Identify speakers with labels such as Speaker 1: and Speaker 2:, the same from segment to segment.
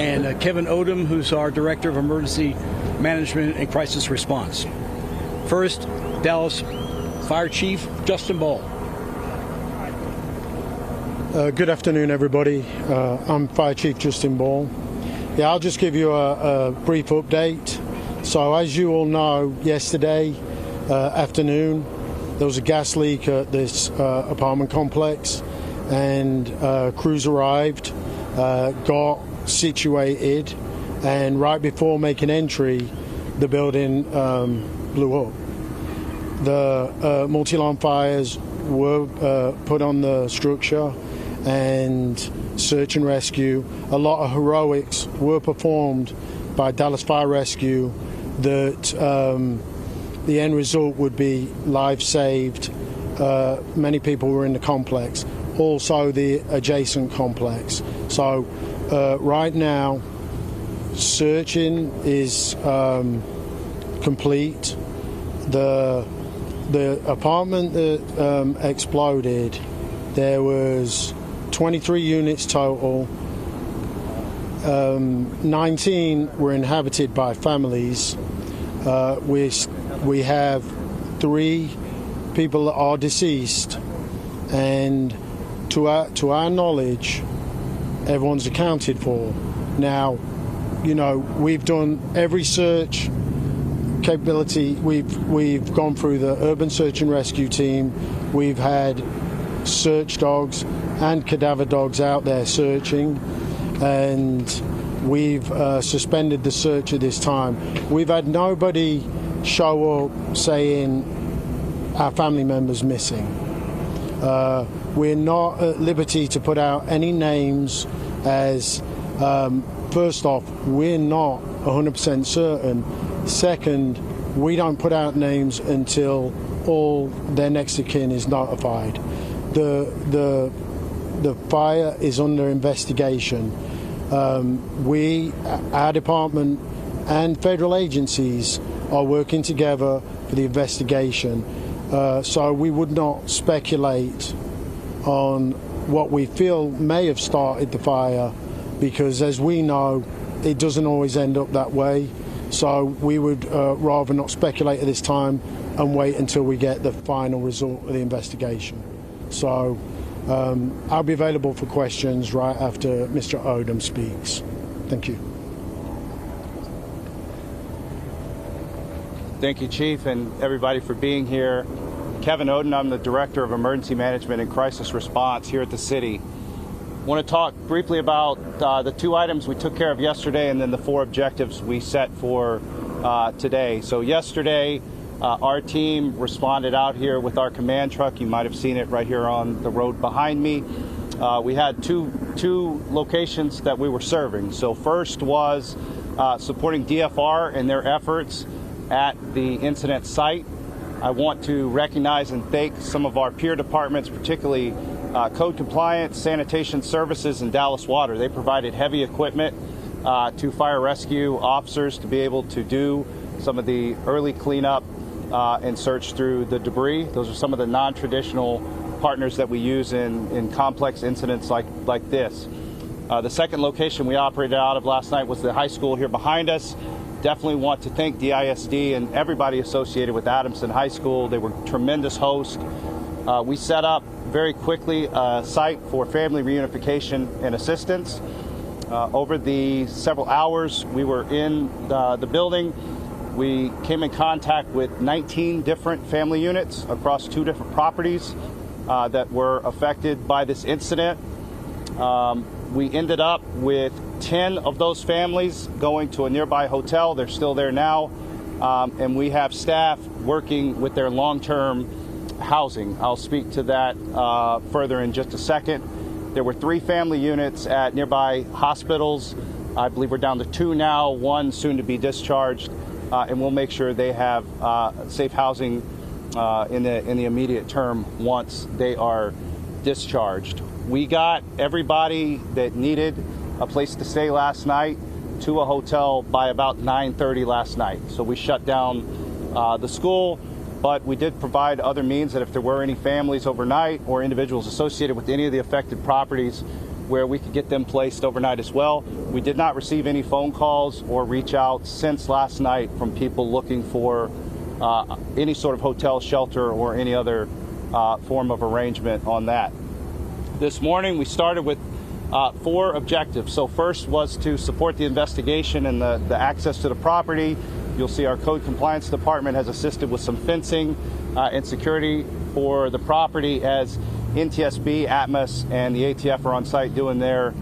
Speaker 1: and Kevin Odom, who's our Director of Emergency Management and Crisis Response. First, Dallas Fire Chief Justin Ball.
Speaker 2: Good afternoon, everybody. I'm Fire Chief Justin Ball. Yeah, I'll just give you a brief update. So as you all know, yesterday afternoon, there was a gas leak at this apartment complex, and crews arrived, got situated, and right before making entry, the building blew up. The multi-alarm fires were put on the structure, and search and rescue. A lot of heroics were performed by Dallas Fire Rescue that the end result would be lives saved. Many people were in the complex, also the adjacent complex. So right now, searching is complete. The apartment that exploded, there was 23 units total. 19 were inhabited by families. We have 3 people that are deceased, and to our knowledge, everyone's accounted for. Now, you know, we've done every search capability. We've gone through the urban search and rescue team. We've had search dogs and cadaver dogs out there searching, and we've suspended the search at this time. We've had nobody show up saying our family member's missing. We're not at liberty to put out any names, as first off, we're not 100% certain. Second, we don't put out names until all their next of kin is notified. The fire is under investigation. Our department and federal agencies are working together for the investigation. So we would not speculate on what we feel may have started the fire, because as we know, it doesn't always end up that way. So we would rather not speculate at this time and wait until we get the final result of the investigation. So I'll be available for questions right after Mr. Odom speaks. Thank you.
Speaker 3: Thank you, Chief, and everybody for being here. Kevin Odom, I'm the Director of Emergency Management and Crisis Response here at the city. I want to talk briefly about the 2 items we took care of yesterday, and then the 4 objectives we set for today. So yesterday, our team responded out here with our command truck. You might have seen it right here on the road behind me. We had two locations that we were serving. So first was supporting DFR and their efforts at the incident site. I want to recognize and thank some of our peer departments, particularly Code Compliance, Sanitation Services, and Dallas Water. They provided heavy equipment to fire rescue officers to be able to do some of the early cleanup and search through the debris. Those are some of the non-traditional partners that we use in complex incidents like this. The second location we operated out of last night was the high school here behind us. Definitely want to thank DISD and everybody associated with Adamson High School. They were tremendous hosts. We set up very quickly a site for family reunification and assistance. Over the several hours we were in the building, we came in contact with 19 different family units across 2 different properties that were affected by this incident. We ended up with 10 of those families going to a nearby hotel. They're still there now. And we have staff working with their long-term housing. I'll speak to that further in just a second. There were 3 family units at nearby hospitals. I believe we're down to 2 now, 1 soon to be discharged. And we'll make sure they have safe housing in the immediate term once they are discharged. We got everybody that needed a place to stay last night to a hotel by about 9:30 last night. So we shut down the school, but we did provide other means that if there were any families overnight or individuals associated with any of the affected properties, where we could get them placed overnight as well. We did not receive any phone calls or reach out since last night from people looking for any sort of hotel shelter or any other form of arrangement on that. This morning we started with 4 objectives. So first was to support the investigation and the access to the property. You'll see our code compliance department has assisted with some fencing and security for the property as NTSB, Atmos, and the ATF are on site doing their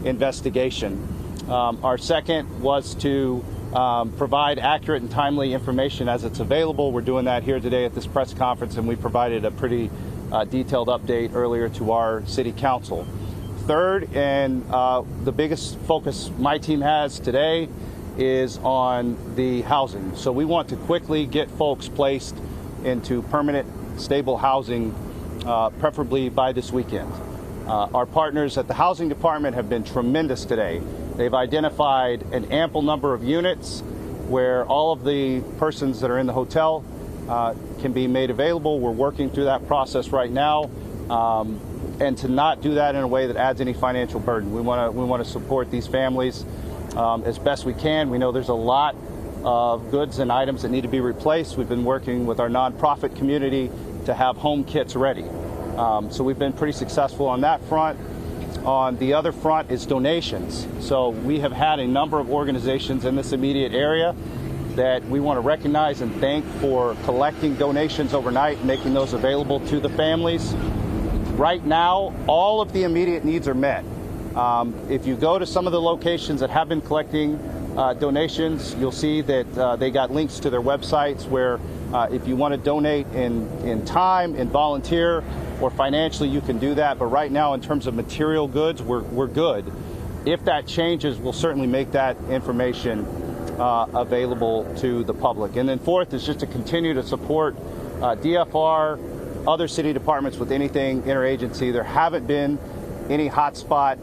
Speaker 3: investigation. Our second was to provide accurate and timely information as it's available. We're doing that here today at this press conference, and we provided a pretty detailed update earlier to our city council. Third, and the biggest focus my team has today, is on the housing. So we want to quickly get folks placed into permanent, stable housing, preferably by this weekend. Our partners at the housing department have been tremendous today. They've identified an ample number of units where all of the persons that are in the hotel can be made available. We're working through that process right now, and to not do that in a way that adds any financial burden. We want to support these families as best we can. We know there's a lot of goods and items that need to be replaced. We've been working with our nonprofit community to have home kits ready. So we've been pretty successful on that front. On the other front is donations. So we have had a number of organizations in this immediate area that we want to recognize and thank for collecting donations overnight, making those available to the families. Right now, all of the immediate needs are met. If you go to some of the locations that have been collecting donations, you'll see that they got links to their websites where if you want to donate in time, in volunteer, or financially, you can do that. But right now, in terms of material goods, we're good. If that changes, we'll certainly make that information available to the public. And then fourth is just to continue to support DFR, other city departments with anything interagency. There haven't been any hotspot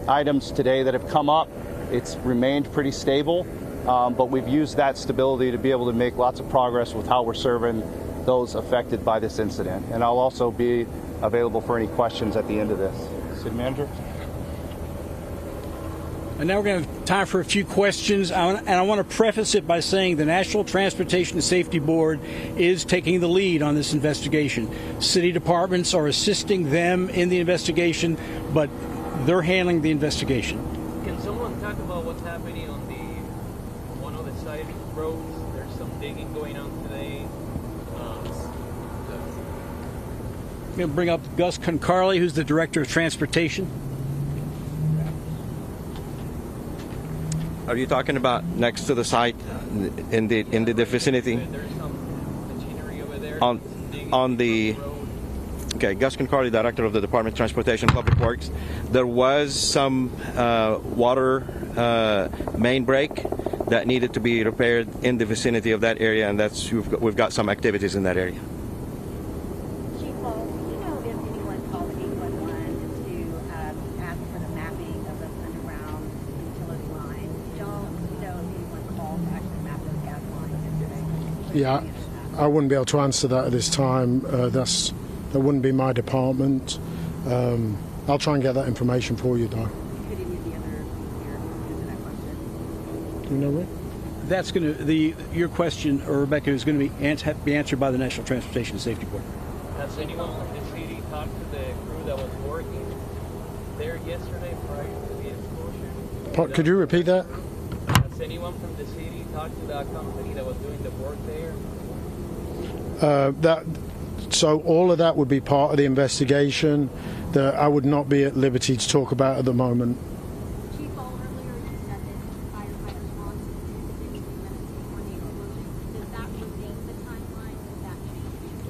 Speaker 3: items today that have come up. It's remained pretty stable, but we've used that stability to be able to make lots of progress with how we're serving those affected by this incident. And I'll also be available for any questions at the end of this. City Manager?
Speaker 1: And now we're going to have time for a few questions. And I want to preface it by saying the National Transportation Safety Board is taking the lead on this investigation. City departments are assisting them in the investigation, but they're handling the investigation.
Speaker 4: Can someone talk about what's happening on one of the side roads? There's some digging going on today.
Speaker 1: I'm going to bring up Gus Concarley, who's the Director of Transportation.
Speaker 5: Are you talking about next to the site in the vicinity?
Speaker 4: There's some machinery over there.
Speaker 5: On the okay, Gus Concarley, Director of the Department of Transportation and Public Works. There was some water main break that needed to be repaired in the vicinity of that area, and we've got some activities in that area.
Speaker 2: Yeah, I wouldn't be able to answer that at this time. That wouldn't be my department. I'll try and get that information for you, though.
Speaker 6: Could any of the other here answer that question?
Speaker 2: Do you know Rick?
Speaker 1: That's going to your question, or Rebecca, is going to be answered by the National Transportation Safety Board.
Speaker 4: Has anyone from the city talked to the crew that was working there yesterday prior to the explosion?
Speaker 2: Could you repeat that?
Speaker 4: Has anyone from the city talked to that company that was doing the work there?
Speaker 2: So all of that would be part of the investigation that I would not be at liberty to talk about at the moment.
Speaker 6: Chief, earlier you said that firefighters responded 15 minutes before the explosion. Does that remain the timeline? Does that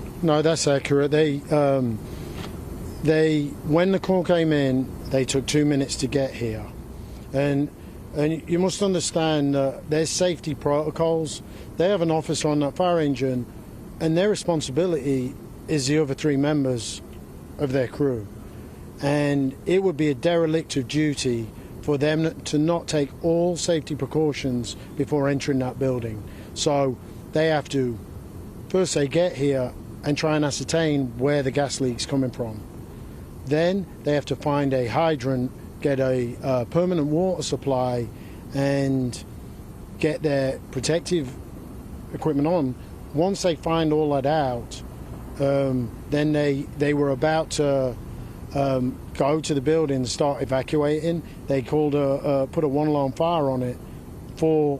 Speaker 6: change?
Speaker 2: No, that's accurate. They when the call came in, they took 2 minutes to get here, and you must understand that there's safety protocols. They have an officer on that fire engine, and their responsibility is the other 3 members of their crew. And it would be a derelict of duty for them to not take all safety precautions before entering that building. So they have to, first they get here and try and ascertain where the gas leak's coming from. Then they have to find a hydrant, get a permanent water supply, and get their protective equipment on. Once they find all that out, then they were about to go to the building and start evacuating. They called put a one-alarm fire on it for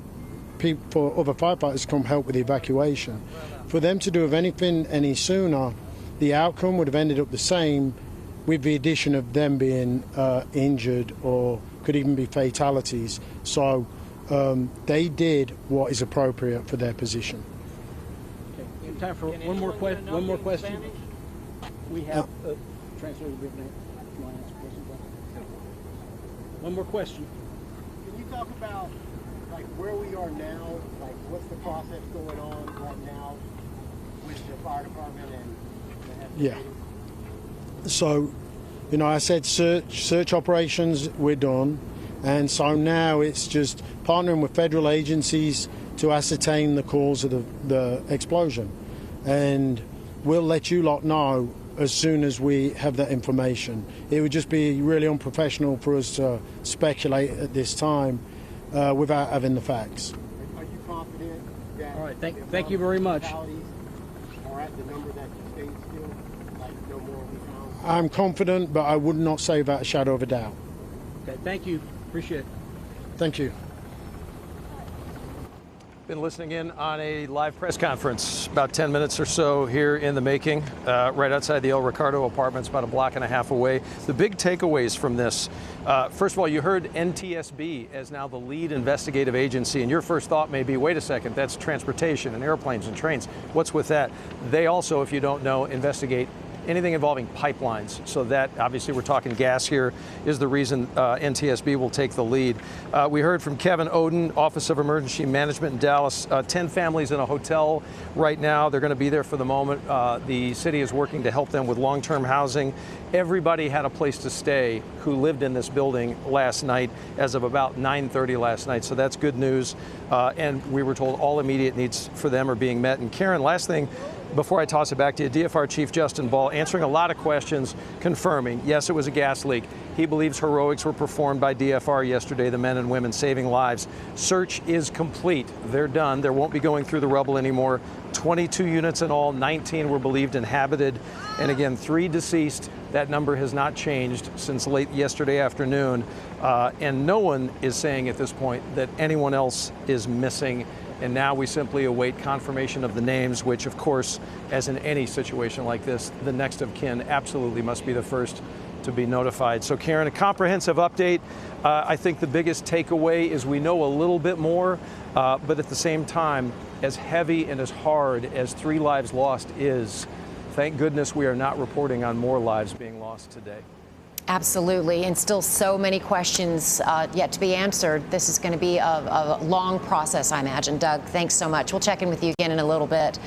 Speaker 2: other firefighters to come help with the evacuation. For them to do anything any sooner, the outcome would have ended up the same, with the addition of them being injured or could even be fatalities. So they did what is appropriate for their position.
Speaker 1: Okay. Time for one more question. One more question. We have transfer the name. One more question.
Speaker 7: Can you talk about like where we are now? Like what's the process going on right now with the fire department and
Speaker 2: Yeah. So, I said search operations, we're done. And so now it's just partnering with federal agencies to ascertain the cause of the explosion. And we'll let you lot know as soon as we have that information. It would just be really unprofessional for us to speculate at this time without having the facts.
Speaker 7: Are you confident that?
Speaker 1: All right. Thank you very much.
Speaker 7: Are at the number that you stated still, like no more will be found?
Speaker 2: I'm confident, but I would not say without a shadow of a doubt.
Speaker 1: Okay. Thank you. Appreciate it.
Speaker 2: Thank you.
Speaker 8: Been listening in on a live press conference, about 10 minutes or so here in the making, right outside the El Ricardo apartments, about a block and a half away. The big takeaways from this, first of all, you heard NTSB as now the lead investigative agency, and your first thought may be, wait a second, that's transportation and airplanes and trains. What's with that? They also, if you don't know, investigate anything involving pipelines. So that, obviously we're talking gas here, is the reason NTSB will take the lead. We heard from Kevin Oden, Office of Emergency Management in Dallas. 10 families in a hotel right now. They're going to be there for the moment. The city is working to help them with long-term housing. Everybody had a place to stay who lived in this building last night as of about 9:30 last night. So that's good news. And we were told all immediate needs for them are being met. And Karen, last thing, before I toss it back to you, DFR Chief Justin Ball answering a lot of questions, confirming, yes, it was a gas leak. He believes heroics were performed by DFR yesterday, the men and women saving lives. Search is complete. They're done. They won't be going through the rubble anymore. 22 units in all, 19 were believed inhabited. And again, 3 deceased. That number has not changed since late yesterday afternoon. And no one is saying at this point that anyone else is missing. And now we simply await confirmation of the names, which, of course, as in any situation like this, the next of kin absolutely must be the first to be notified. So, Karen, a comprehensive update. I think the biggest takeaway is we know a little bit more, but at the same time, as heavy and as hard as 3 lives lost is, thank goodness we are not reporting on more lives being lost today.
Speaker 9: Absolutely, and still so many questions yet to be answered. This is going to be a long process, I imagine. Doug, thanks so much. We'll check in with you again in a little bit.